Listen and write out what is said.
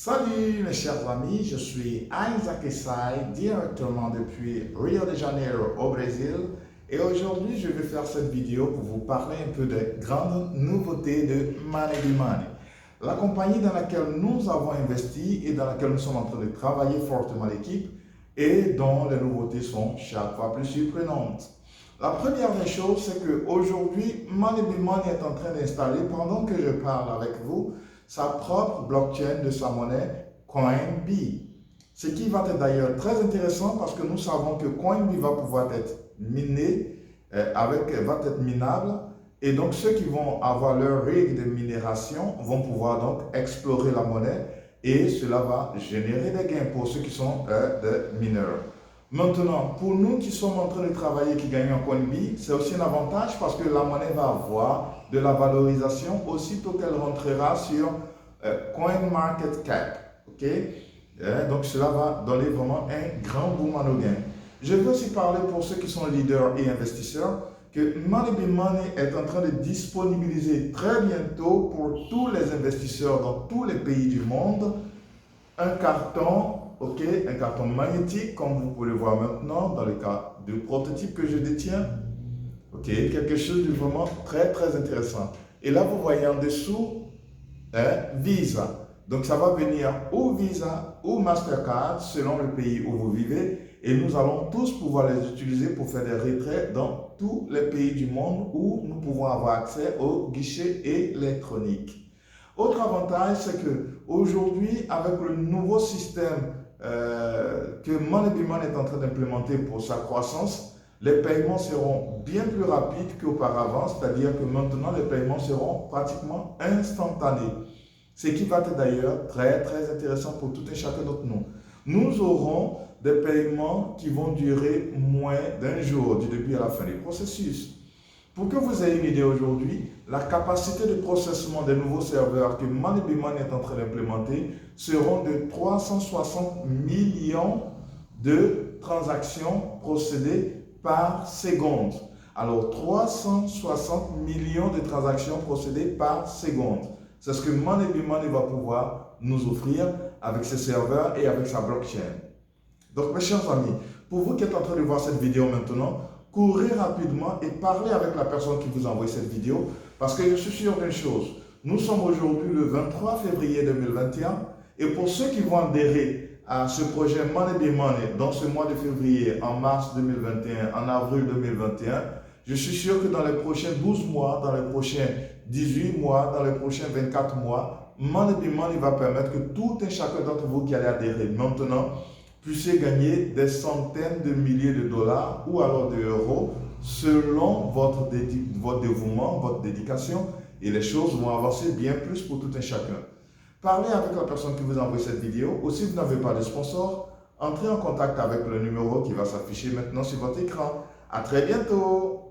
Salut mes chers amis, je suis Isaac Essay, directement depuis Rio de Janeiro au Brésil. Et aujourd'hui, je vais faire cette vidéo pour vous parler un peu des grandes nouveautés de Money be Money. La compagnie dans laquelle nous avons investi et dans laquelle nous sommes en train de travailler fortement l'équipe et dont les nouveautés sont chaque fois plus surprenantes. La première des choses, c'est qu'aujourd'hui, Money be Money est en train d'installer, pendant que je parle avec vous, sa propre blockchain de sa monnaie CoinB. Ce qui va être d'ailleurs très intéressant parce que nous savons que CoinB va pouvoir être miné, va être minable, et donc ceux qui vont avoir leur rig de minération vont pouvoir donc explorer la monnaie et cela va générer des gains pour ceux qui sont des mineurs. Maintenant, pour nous qui sommes en train de travailler, qui gagnons en CoinB, c'est aussi un avantage parce que la monnaie va avoir de la valorisation aussitôt qu'elle rentrera sur CoinMarketCap. Donc cela va donner vraiment un grand boom à nos gains. Je veux aussi parler pour ceux qui sont leaders et investisseurs que Money be Money est en train de disponibiliser très bientôt pour tous les investisseurs dans tous les pays du monde un carton. Un carton magnétique, comme vous pouvez le voir maintenant dans le cas du prototype que je détiens. Quelque chose de vraiment très intéressant. Et là, vous voyez en dessous, Visa. Donc, ça va venir ou Visa ou Mastercard, selon le pays où vous vivez. Et nous allons tous pouvoir les utiliser pour faire des retraits dans tous les pays du monde où nous pouvons avoir accès aux guichets électroniques. Autre avantage, c'est qu'aujourd'hui, avec le nouveau système que Money be Money est en train d'implémenter pour sa croissance, les paiements seront bien plus rapides qu'auparavant, c'est-à-dire que maintenant les paiements seront pratiquement instantanés. Ce qui va être d'ailleurs très intéressant pour tout et chacun d'entre nous. Nous aurons des paiements qui vont durer moins d'un jour du début à la fin du processus. Pour que vous ayez une idée aujourd'hui, la capacité de processement des nouveaux serveurs que Money be Money est en train d'implémenter seront de 360 millions de transactions procédées par seconde. Alors, 360 millions de transactions procédées par seconde. C'est ce que Money be Money va pouvoir nous offrir avec ses serveurs et avec sa blockchain. Donc, mes chers amis, pour vous qui êtes en train de voir cette vidéo maintenant, courez rapidement et parlez avec la personne qui vous envoie cette vidéo parce que je suis sûr d'une chose. Nous sommes aujourd'hui le 23 février 2021 et pour ceux qui vont adhérer à ce projet Money be Money dans ce mois de février, en mars 2021, en avril 2021, je suis sûr que dans les prochains 12 mois, dans les prochains 18 mois, dans les prochains 24 mois, Money be Money va permettre que tout et chacun d'entre vous qui allez adhérer maintenant puissiez gagner des centaines de milliers de dollars ou alors d'euros selon votre dévouement, votre dédication, et les choses vont avancer bien plus pour tout un chacun. Parlez avec la personne qui vous envoie cette vidéo, ou si vous n'avez pas de sponsor, entrez en contact avec le numéro qui va s'afficher maintenant sur votre écran. À très bientôt!